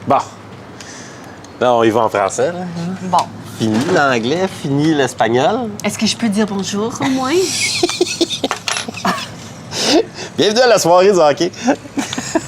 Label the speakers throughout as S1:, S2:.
S1: Bon. Là, on y va en français. Là.
S2: Bon.
S1: Fini l'anglais, fini l'espagnol.
S2: Est-ce que je peux dire bonjour au moins?
S1: Bienvenue à la soirée du hockey.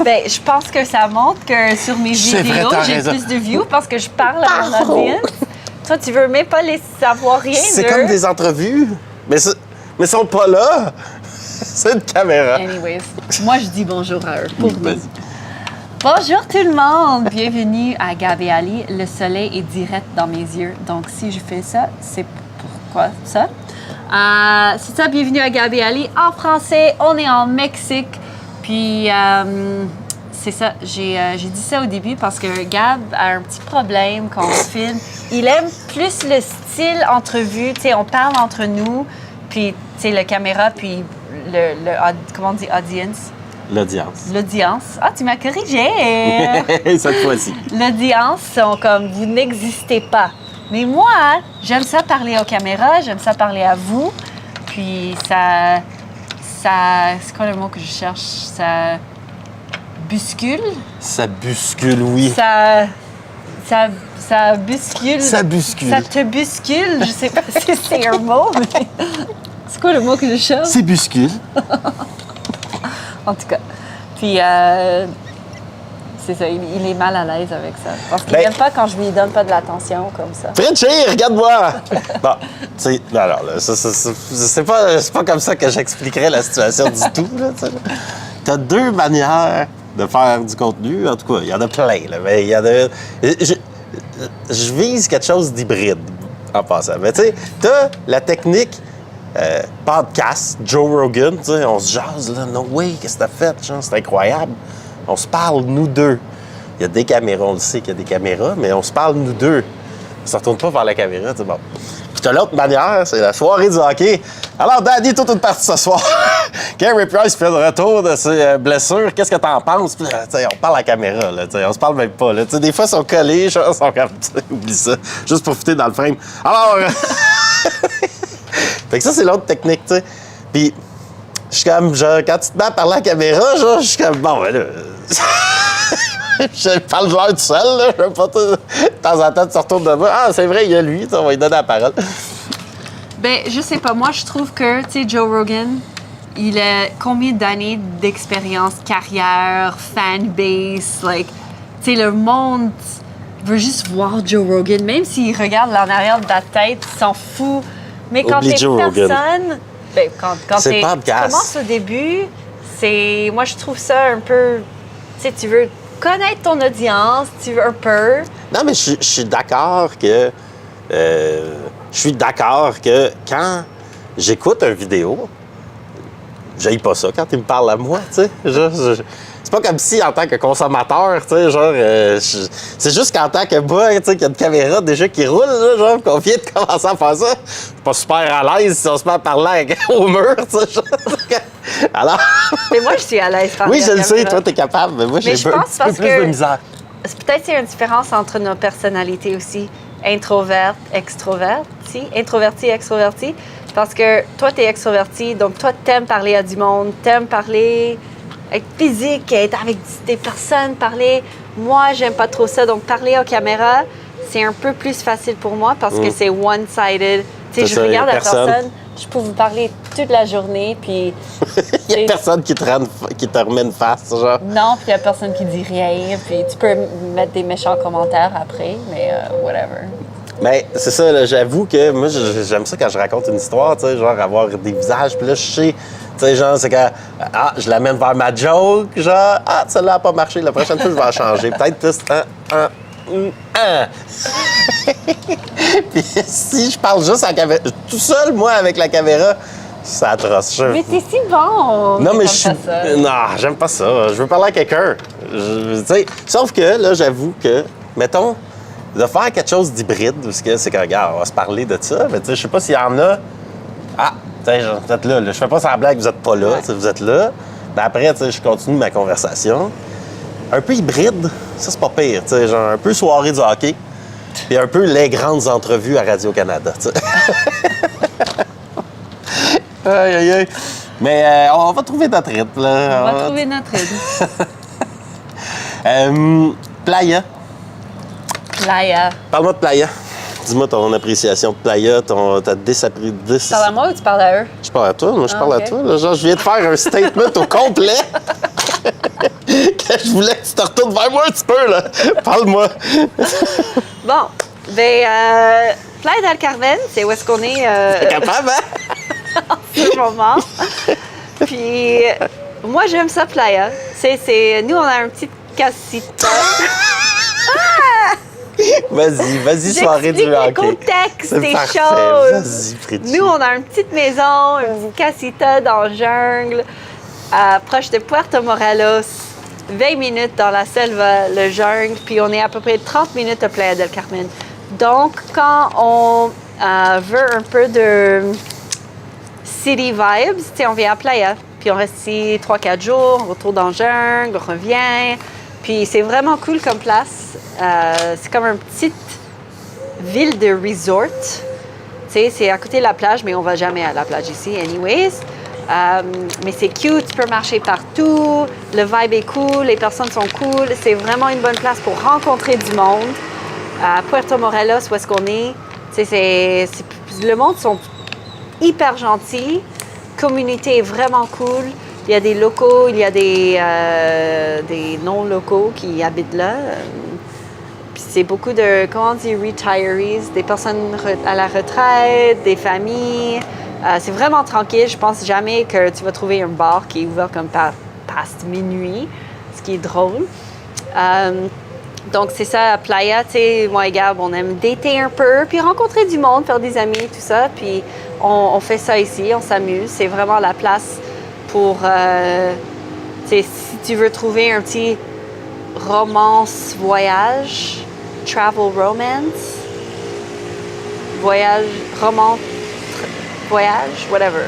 S2: Ben, je pense que ça montre que sur mes
S1: C'est vrai,
S2: vidéos,
S1: t'as
S2: j'ai
S1: raison.
S2: plus de views parce que je parle à mon audience. Toi, tu veux même pas les savoir rien
S1: C'est
S2: d'eux.
S1: comme des entrevues, mais ils sont pas là. C'est une caméra.
S2: Anyways, moi, je dis bonjour à eux. Pour nous.
S1: Vas-y.
S2: Bonjour tout le monde! Bienvenue à Gab et Ali. Le soleil est direct dans mes yeux. Donc, si je fais ça, c'est pourquoi ça? C'est ça, bienvenue à Gab et Ali. En français, on est en Mexique. Puis, c'est ça, j'ai dit ça au début parce que Gab a un petit problème quand on filme. Il aime plus le style entrevue. Tu sais, on parle entre nous, puis, tu sais, la caméra, puis comment on dit, audience?
S1: L'audience.
S2: L'audience. Ah, tu m'as corrigé!
S1: Cette fois-ci.
S2: L'audience sont comme, vous n'existez pas. Mais moi, j'aime ça parler aux caméras, j'aime ça parler à vous. Puis ça c'est quoi le mot que je cherche? Ça bouscule?
S1: Ça bouscule, oui.
S2: Ça bouscule.
S1: Ça bouscule.
S2: Ça te bouscule. Je sais pas si c'est un mot, mais c'est quoi le mot que je cherche?
S1: C'est bouscule.
S2: En tout cas. Puis, c'est ça, il est mal à l'aise avec ça. Parce qu'il
S1: Ben-
S2: n'aime pas quand je lui donne pas de l'attention comme ça.
S1: Fritchie, regarde-moi! Bon, tu sais, non, alors, là, c'est pas comme ça que j'expliquerais la situation du tout, là, tu sais. T'as deux manières de faire du contenu. En tout cas, il y en a plein, là, mais il y en a... Je vise quelque chose d'hybride, en passant. Mais tu sais, t'as la technique podcast, Joe Rogan, tu sais, on se jase, là, no way, qu'est-ce que t'as fait, genre, c'est incroyable. On se parle, nous deux. Il y a des caméras, on le sait qu'il y a des caméras, mais on se parle, nous deux. On se retourne pas vers la caméra, tu sais, bon. Puis t'as l'autre manière, c'est la soirée du hockey. Alors, Daddy, toute une partie ce soir. Carey Price fait le retour de ses blessures. Qu'est-ce que t'en penses? Puis, tu sais, on parle à la caméra, là, tu sais, on se parle même pas, là. Tu sais, des fois, ils sont collés, genre, ils sont comme, tu sais, oublie ça. Juste pour fitter dans le frame. Alors... Fait que ça, c'est l'autre technique, tu sais. Puis, je suis comme, genre, quand tu te mets à parler à la caméra, genre, je suis comme, bon, ben là... je parle de l'heure tout seul, là. Je veux pas de temps en temps, tu retournes de moi. Ah, c'est vrai, il y a lui, on va lui donner la parole.
S2: Ben, je sais pas. Moi, je trouve que, tu sais, Joe Rogan, il a combien d'années d'expérience, carrière, fanbase, like, tu sais, le monde veut juste voir Joe Rogan. Même s'il regarde en arrière de ta tête, il s'en fout. Mais quand
S1: Oublie
S2: t'es
S1: Joe Rogan.
S2: personne, ben, quand
S1: C'est
S2: tu
S1: podcast.
S2: commences au début, c'est... Moi, je trouve ça un peu... Tu sais, tu veux connaître ton audience, tu veux un peu...
S1: Non, mais je suis d'accord que... je suis d'accord que quand j'écoute une vidéo, j'aille pas ça quand il me parle à moi, tu sais. C'est pas comme si, en tant que consommateur, tu sais, genre... c'est juste qu'en tant que moi, tu sais, qu'il y a une caméra déjà qui roule, là, genre, qu'on vient de commencer à faire ça. Je suis pas super à l'aise si on se met à parler au mur, tu sais. Genre. Alors...
S2: Mais moi, je suis à l'aise par
S1: Oui,
S2: la
S1: je le sais,
S2: caméra.
S1: toi, t'es capable, mais moi, j'ai
S2: je
S1: un
S2: pense
S1: petit
S2: parce
S1: peu plus
S2: que-
S1: de misère.
S2: Peut-être c'est une différence entre nos personnalités aussi. Introverte, extroverti. Introverti, extroverti. Parce que toi, tu es extroverti, donc toi, t'aimes parler à du monde, t'aimes parler, être physique, être avec des personnes, parler. Moi, j'aime pas trop ça. Donc, parler aux caméras, c'est un peu plus facile pour moi parce que c'est one-sided. Tu sais,
S1: C'est
S2: je
S1: ça,
S2: regarde
S1: y a
S2: la
S1: personne.
S2: personne, je peux vous parler toute la journée, puis
S1: Il y a personne qui te remet une face, genre.
S2: non, puis il y a personne qui dit rien, puis tu peux mettre des méchants commentaires après, mais whatever.
S1: Mais c'est ça, là, j'avoue que moi, j'aime ça quand je raconte une histoire, tu sais, genre avoir des visages, puis là, je sais, tu sais, genre, c'est quand, je l'amène vers ma joke, genre, celle-là n'a pas marché, la prochaine fois, je vais en changer. Peut-être plus, Puis si je parle juste à la caméra, tout seul, moi, avec la caméra, c'est atroce.
S2: Mais c'est si bon!
S1: Non, mais
S2: je
S1: je suis. Non, j'aime pas ça. Je veux parler à quelqu'un. Tu sais, sauf que, là, j'avoue que, mettons, de faire quelque chose d'hybride, parce que c'est que, regarde, on va se parler de ça, mais tu sais, je sais pas s'il y en a. Tu sais, vous êtes là, là. Je fais pas semblant que vous êtes pas là,
S2: Ouais.
S1: tu sais, vous êtes là. Ben après, tu sais, je continue ma conversation. Un peu hybride, ça, c'est pas pire, tu sais, genre un peu soirée du hockey, puis un peu les grandes entrevues à Radio-Canada, tu sais. Aïe, aïe, aïe. Mais on va trouver notre rythme, là.
S2: On va trouver notre rythme.
S1: Playa.
S2: Playa.
S1: Parle-moi de Playa. Dis-moi ton appréciation de Playa, ta
S2: Tu parles à moi ou tu parles à eux?
S1: Je parle à toi, moi je parle
S2: ok.
S1: à toi. Là. Genre, je viens de faire un statement au complet. Que je voulais que tu te retournes vers moi un petit peu, là. Parle-moi.
S2: Bon, Playa del Carmen, c'est où est-ce qu'on est
S1: T'es capable, hein?
S2: en ce moment. Puis, moi, j'aime ça, Playa. Nous, on a un petit casita.
S1: Vas-y, soirée du
S2: J'explique le
S1: hockey.
S2: contexte
S1: C'est
S2: des
S1: parfait.
S2: choses.
S1: Vas-y, Fritchie.
S2: Nous, on a une petite maison, une petite casita dans le jungle, proche de Puerto Morelos. 20 minutes dans la selva, le jungle, puis on est à peu près 30 minutes à Playa del Carmen. Donc, quand on veut un peu de city vibes, tu sais, on vient à Playa, puis on reste ici 3-4 jours, on retourne dans le jungle, on revient, puis c'est vraiment cool comme place. C'est comme une petite ville de resort. Tu sais, c'est à côté de la plage, mais on va jamais à la plage ici, anyways. Mais c'est cute, tu peux marcher partout, le vibe est cool, les personnes sont cool. C'est vraiment une bonne place pour rencontrer du monde. À Puerto Morelos, où est-ce qu'on est, tu sais, le monde sont hyper gentils. La communauté est vraiment cool. Il y a des locaux, il y a des non-locaux qui habitent là. Puis c'est beaucoup de, comment on dit, retirees, des personnes à la retraite, des familles. C'est vraiment tranquille. Je pense jamais que tu vas trouver un bar qui est ouvert comme past minuit, ce qui est drôle. Donc, c'est ça, à Playa, tu sais, moi et Gab, on aime dater un peu, puis rencontrer du monde, faire des amis, tout ça. Puis on fait ça ici, on s'amuse. C'est vraiment la place pour, tu sais, si tu veux trouver un petit romance-voyage, travel romance, voyage, whatever.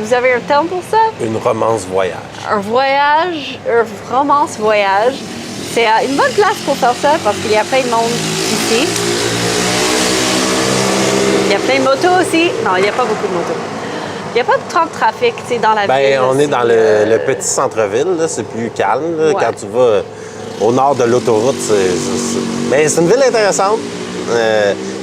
S2: Vous avez un terme pour ça?
S1: Une romance voyage.
S2: Un romance-voyage. C'est une bonne place pour faire ça parce qu'il y a plein de monde ici. Il y a plein de motos aussi. Non, il n'y a pas beaucoup de motos. Il n'y a pas trop de trafic, tu sais, dans la ville.
S1: On
S2: aussi.
S1: est dans le petit centre-ville, là. C'est plus calme. Là.
S2: Ouais.
S1: Quand tu vas au nord de l'autoroute, Mais c'est une ville intéressante.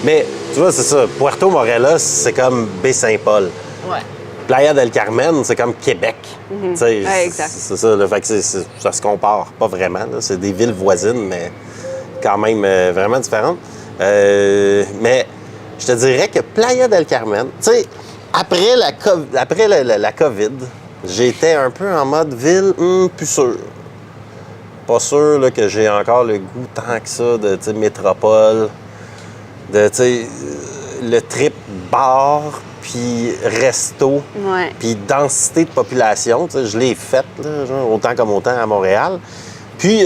S1: Mais tu vois, c'est ça. Puerto Morelos, c'est comme Baie-Saint-Paul.
S2: Ouais.
S1: Playa del Carmen, c'est comme Québec. Tu sais,
S2: Ouais, exact.
S1: C'est ça. Là. Fait que ça se compare pas vraiment. Là. C'est des villes voisines, mais quand même vraiment différentes. Mais je te dirais que Playa del Carmen, tu sais, après la COVID, j'étais un peu en mode ville, plus sûr. Pas sûr là, que j'ai encore le goût tant que ça de métropole, de le trip bar, puis resto,
S2: Ouais.
S1: puis densité de population. Je l'ai faite, là, genre, autant comme autant à Montréal. Puis,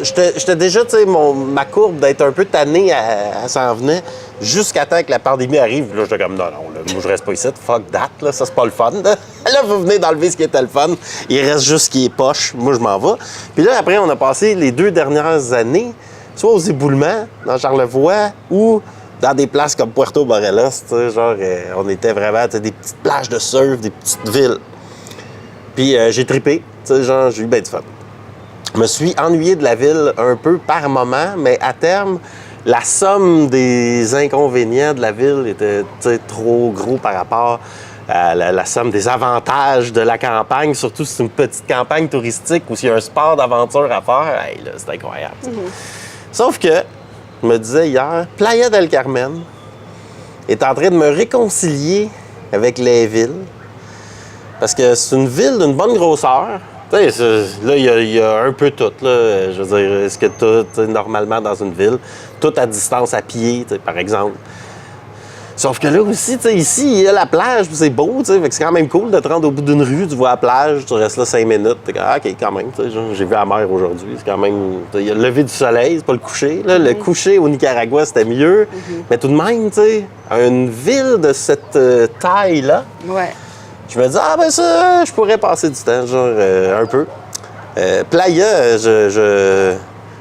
S1: j'étais déjà, ma courbe d'être un peu tanné, elle s'en venait jusqu'à temps que la pandémie arrive. Là, j'étais comme, non, là, moi, je reste pas ici. Fuck that, là, ça, c'est pas le fun. Là, vous venez d'enlever ce qui était le fun. Il reste juste ce qui est poche. Moi, je m'en vais. Puis là, après, on a passé les 2 dernières années, soit aux éboulements, dans Charlevoix, ou dans des places comme Puerto Morelos. Genre, on était vraiment des petites plages de surf, des petites villes. Puis, j'ai trippé. Genre, j'ai eu bien du fun. Je me suis ennuyé de la ville un peu par moment, mais à terme, la somme des inconvénients de la ville était trop gros par rapport à la somme des avantages de la campagne, surtout si c'est une petite campagne touristique où s'il y a un sport d'aventure à faire, hey, là, c'est incroyable. Sauf que, je me disais hier, Playa del Carmen est en train de me réconcilier avec les villes, parce que c'est une ville d'une bonne grosseur. Là, il y a un peu tout. Là. Je veux dire, ce que tu as normalement dans une ville, tout à distance à pied, par exemple. Sauf que là aussi, ici, il y a la plage, c'est beau, fait que c'est quand même cool de te rendre au bout d'une rue, tu vois la plage, tu restes là 5 minutes, t'es comme, OK, quand même, j'ai vu la mer aujourd'hui, c'est quand même, il y a le lever du soleil, c'est pas le coucher, là. Le coucher au Nicaragua, c'était mieux, mais tout de même, à une ville de cette taille-là,
S2: Ouais.
S1: je me dis, ça, je pourrais passer du temps, genre, un peu. Playa,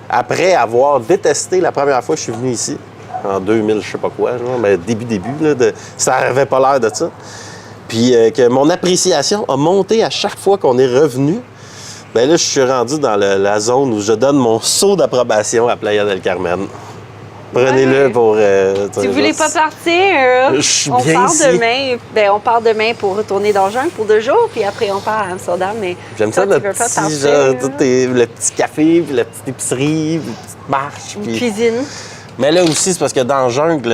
S1: après avoir détesté la première fois que je suis venu ici, en 2000, je sais pas quoi, genre, mais début, là, ça avait pas l'air de ça. Puis que mon appréciation a monté à chaque fois qu'on est revenu. Ben là, je suis rendu dans la zone où je donne mon saut d'approbation à Playa del Carmen. Prenez-le pour...
S2: Si vous voulez pas partir,
S1: je suis
S2: on
S1: bien
S2: part
S1: ici.
S2: demain. Ben, on part demain pour retourner dans le jungle pour 2 jours, puis après on part à Amsterdam. Mais
S1: J'aime
S2: toi,
S1: ça,
S2: tu
S1: notre
S2: veux pas
S1: petit,
S2: partir,
S1: genre, le petit café, puis la petite épicerie, puis la petite marche.
S2: une
S1: Puis...
S2: cuisine.
S1: Mais là aussi, c'est parce que dans le jungle,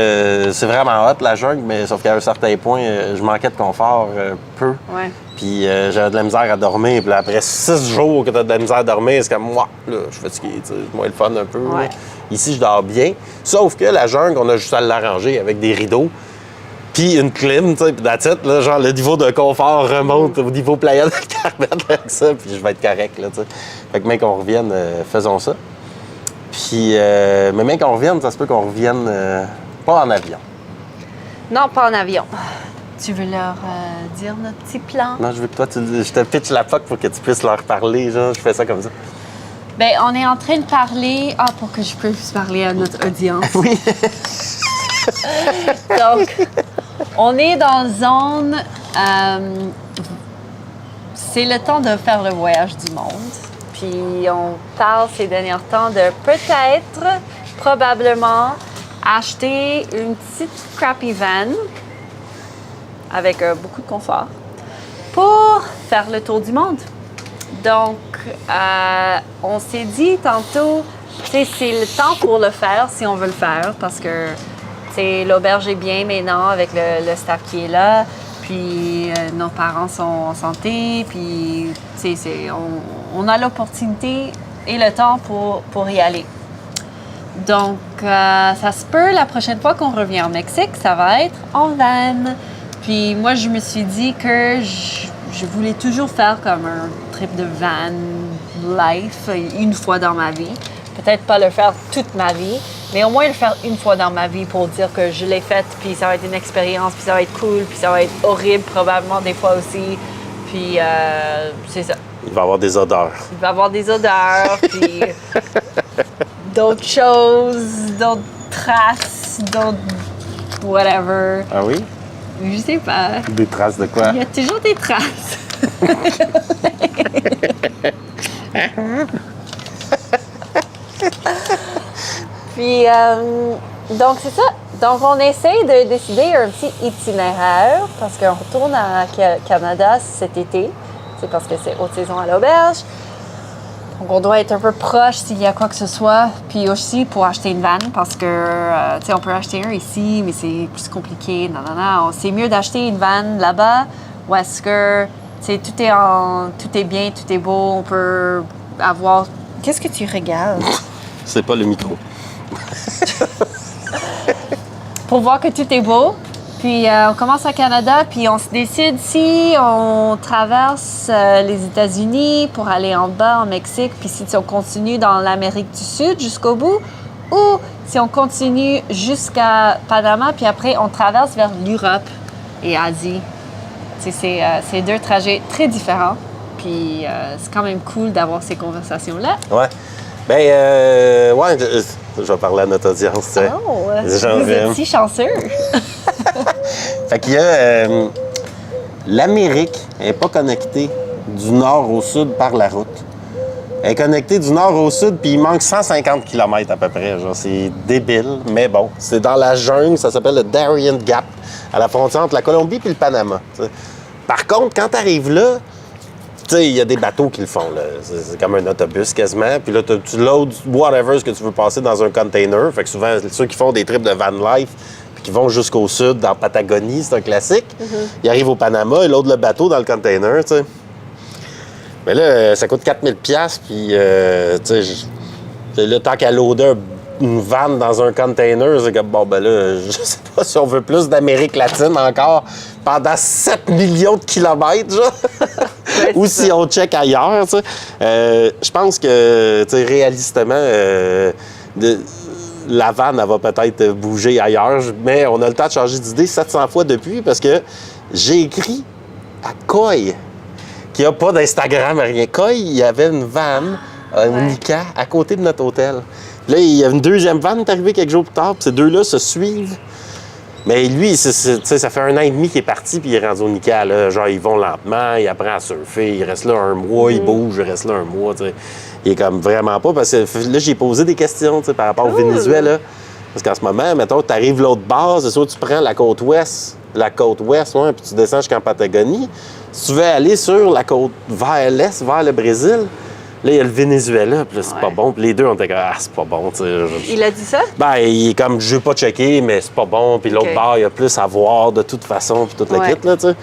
S1: c'est vraiment hot, la jungle, mais sauf qu'à un certain point, je manquais de confort peu.
S2: Ouais.
S1: Puis j'avais de la misère à dormir. Puis là, après 6 jours que t'as de la misère à dormir, c'est comme moi, là, je suis fatigué, tu sais, c'est moins le fun un peu.
S2: Ouais.
S1: Là. Ici, je dors bien. Sauf que la jungle, on a juste à l'arranger avec des rideaux. Puis une clim, tu sais, puis that's it, là, genre le niveau de confort remonte au niveau Playa del Carmen avec ça, puis je vais être correct, là, tu sais. Fait que, même qu'on revienne, faisons ça. Puis, mais même qu'on revienne, ça se peut qu'on revienne pas en avion.
S2: Non, pas en avion. Tu veux leur dire notre petit plan?
S1: Non, je veux que toi, je te pitch la POC pour que tu puisses leur parler, genre, je fais ça comme ça.
S2: Bien, on est en train de parler... Ah, pour que je puisse parler à notre audience.
S1: Oui.
S2: Donc, on est dans une zone... c'est le temps de faire le voyage du monde. Puis on parle ces derniers temps de peut-être, probablement, acheter une petite crappy van avec beaucoup de confort pour faire le tour du monde. Donc, on s'est dit tantôt, c'est le temps pour le faire si on veut le faire parce que l'auberge est bien maintenant avec le staff qui est là. Puis nos parents sont en santé, puis on a l'opportunité et le temps pour y aller. Donc, ça se peut, la prochaine fois qu'on revient au Mexique, ça va être en van. Puis moi, je me suis dit que je voulais toujours faire comme un trip de van life une fois dans ma vie. Peut-être pas le faire toute ma vie, mais au moins le faire une fois dans ma vie pour dire que je l'ai faite, puis ça va être une expérience, puis ça va être cool, puis ça va être horrible probablement des fois aussi. Puis c'est ça.
S1: Il va y avoir des odeurs.
S2: Il va y avoir des odeurs, puis d'autres choses, d'autres traces, d'autres whatever.
S1: Ah oui?
S2: Je sais pas.
S1: Des traces de quoi?
S2: Il y a toujours des traces. Puis, donc c'est ça. Donc, on essaie de décider un petit itinéraire parce qu'on retourne à Canada cet été. C'est parce que c'est haute saison à l'auberge. Donc, on doit être un peu proche s'il y a quoi que ce soit. Puis aussi pour acheter une van parce que, tu sais, on peut acheter un ici, mais c'est plus compliqué. Non. C'est mieux d'acheter une van là-bas où est-ce que, tu sais, tout est bien, tout est beau. On peut avoir... Qu'est-ce que tu regardes?
S1: C'est pas le micro.
S2: Pour voir que tout est beau. Puis on commence à Canada, puis on se décide si on traverse les États-Unis pour aller en bas en Mexique, puis si on continue dans l'Amérique du Sud jusqu'au bout, ou si on continue jusqu'à Panama, puis après on traverse vers l'Europe et Asie. C'est 2 trajets très différents, puis c'est quand même cool d'avoir ces conversations-là.
S1: Ouais. Ben, ouais, je vais parler à notre audience. Tu sais.
S2: Oh,
S1: Genre,
S2: vous êtes si chanceux!
S1: Fait qu'il y a... l'Amérique n'est pas connectée du nord au sud par la route. Elle est connectée du nord au sud, puis il manque 150 km à peu près. Genre, c'est débile, mais bon. C'est dans la jungle, ça s'appelle le Darien Gap, à la frontière entre la Colombie et le Panama. T'sais. Par contre, quand tu arrives là, tu sais, il y a des bateaux qui le font, là. C'est comme un autobus quasiment. Puis là, tu loads whatever ce que tu veux passer dans un container. Fait que souvent, ceux qui font des trips de van life puis qui vont jusqu'au sud, dans Patagonie, c'est un classique. Ils arrivent au Panama, ils loadent le bateau dans le container, tu sais. Mais là, ça coûte 4000$, puis, tu sais, là, tant qu'à loader une van dans un container, c'est comme, bon, ben là, je sais pas si on veut plus d'Amérique latine encore pendant 7 millions de kilomètres, genre. Ou si on check ailleurs, tu sais. Je pense que, tu sais, réalistement, la vanne, elle va peut-être bouger ailleurs, mais on a le temps de changer d'idée 700 fois depuis parce que j'ai écrit à Coy, qui n'a pas d'Instagram, rien. Coy, il y avait une vanne, une Nika, à côté de notre hôtel. Là, il y a une deuxième vanne qui est arrivée quelques jours plus tard, puis ces deux-là se suivent. Mais lui, tu sais, ça fait 1 an et demi qu'il est parti, puis il est rendu au Nika. Là. Genre, ils vont lentement, il apprend à surfer, il reste là 1 mois, il bouge, il reste là 1 mois. Tu sais. Il est comme vraiment pas. Parce que là, j'ai posé des questions tu sais, par rapport au Venezuela. Parce qu'en ce moment, mettons, tu arrives l'autre base, c'est sûr tu prends la côte ouest, ouais, puis tu descends jusqu'en Patagonie. Si tu veux aller sur la côte vers l'est, vers le Brésil, là, il y a le Venezuela, puis là, c'est pas bon. Puis les deux, on était comme, c'est pas bon, tu sais.
S2: Il a dit ça?
S1: Ben, il est comme, je veux pas checker, mais c'est pas bon. Puis l'autre bord, il y a plus à voir de toute façon, puis toute la kit, là, tu sais.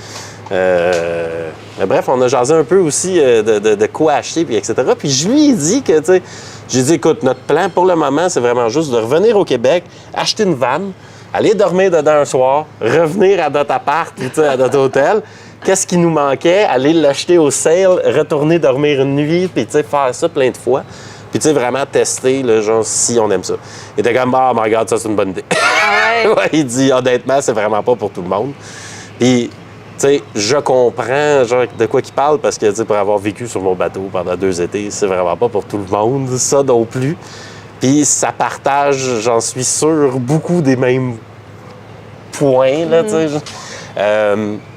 S1: Mais bref, on a jasé un peu aussi de quoi acheter, puis etc. Puis je lui ai dit que, tu sais, j'ai dit, écoute, notre plan pour le moment, c'est vraiment juste de revenir au Québec, acheter une vanne, aller dormir dedans un soir, revenir à notre appart, tu sais, à notre hôtel. Qu'est-ce qui nous manquait? Aller l'acheter au sale, retourner dormir une nuit, puis tu sais, faire ça plein de fois. Puis tu sais, vraiment tester, là, genre, si on aime ça. Il était comme, oh my God, ça, c'est une bonne idée.
S2: Ah ouais?
S1: Ouais, il dit, honnêtement, c'est vraiment pas pour tout le monde. Puis, tu sais, je comprends, genre, de quoi qu'il parle, parce que, tu sais, pour avoir vécu sur mon bateau pendant 2 étés, c'est vraiment pas pour tout le monde, ça non plus. Puis, ça partage, j'en suis sûr, beaucoup des mêmes points, là, tu sais.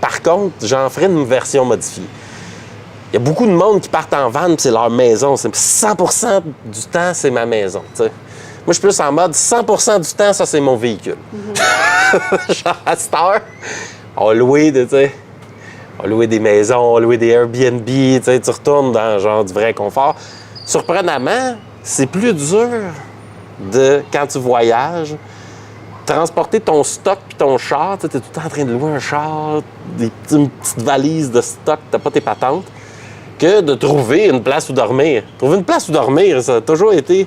S1: Par contre, j'en ferai une version modifiée. Il y a beaucoup de monde qui partent en van, puis c'est leur maison. C'est 100% du temps, c'est ma maison. T'sais. Moi, je suis plus en mode 100% du temps, ça, c'est mon véhicule. Genre, à cette heure, on a loué, des maisons, on a loué des Airbnb, tu retournes dans genre du vrai confort. Surprenamment, c'est plus dur quand tu voyages, transporter ton stock puis ton char, tu es tout le temps en train de louer un char, une petite valise de stock, t'as pas tes patentes, que de trouver une place où dormir. Trouver une place où dormir, ça a toujours été...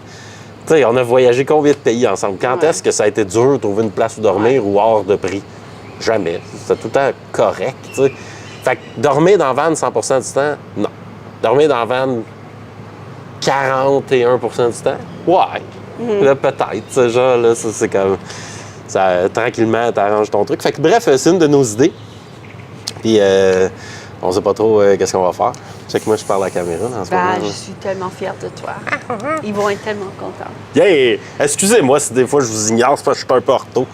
S1: Tu sais, on a voyagé combien de pays ensemble? Quand est-ce que ça a été dur de trouver une place où dormir ou hors de prix? Jamais. C'est tout le temps correct, tu sais. Fait que dormir dans la van 100% du temps, non. Dormir dans la van 41% du temps, ouais. Là, peut-être, genre, là, ça, c'est comme... Ça, tranquillement, t'arranges ton truc. Fait que bref, c'est une de nos idées. Puis, on sait pas trop qu'est-ce qu'on va faire. Check, moi, je parle à la caméra en ce moment.
S2: Je suis tellement fière de toi. Ils vont être tellement contents.
S1: Yeah! Excusez-moi si des fois je vous ignore, c'est parce que je suis un peu ortho.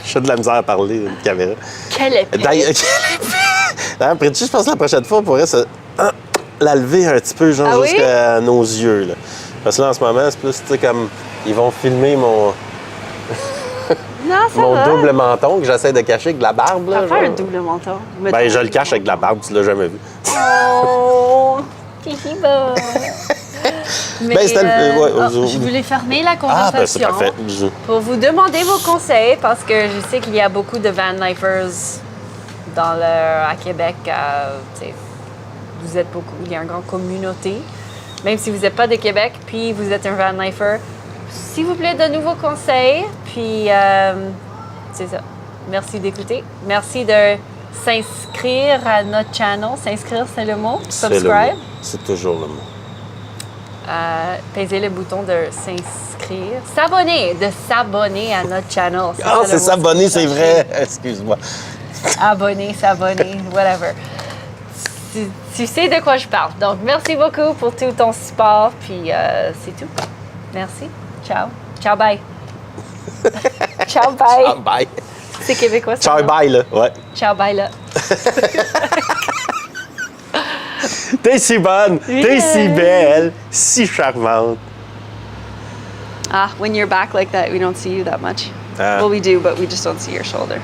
S1: J'ai de la misère à parler d'une caméra.
S2: Quelle épée!
S1: D'ailleurs, Pritchie, je pense que la prochaine fois, on pourrait la lever un petit peu, genre jusqu'à nos yeux. Là. Parce que là, en ce moment, c'est plus, tu sais, comme... Ils vont filmer mon double menton que j'essaie de cacher avec de la barbe.
S2: Là, faire un double menton.
S1: Ben, je le cache avec de la barbe, tu l'as jamais vu.
S2: Oh! Pihiba! Mais je voulais fermer la conversation
S1: c'est parfait.
S2: Pour vous demander vos conseils, parce que je sais qu'il y a beaucoup de van-lifers à Québec. Vous êtes beaucoup, il y a une grande communauté. Même si vous n'êtes pas de Québec, puis vous êtes un van-lifer, s'il vous plaît, de nouveaux conseils. Puis, c'est ça. Merci d'écouter. Merci de s'inscrire à notre channel. S'inscrire, c'est le mot? Subscribe.
S1: C'est toujours le mot.
S2: Pesez le bouton de s'inscrire. De s'abonner à notre channel.
S1: C'est s'abonner, c'est vrai. Excuse-moi.
S2: S'abonner, whatever. Tu sais de quoi je parle. Donc, merci beaucoup pour tout ton support. Puis, c'est tout. Merci. Ciao. Ciao, bye. Ciao, bye.
S1: Ciao, bye.
S2: C'est québécois, ça.
S1: Ciao, bye, là. Ouais.
S2: Ciao, bye, là.
S1: T'es si bonne, t'es si belle, si charmante.
S2: When you're back like that, we don't see you that much. Well, we do, but we just don't see your shoulder.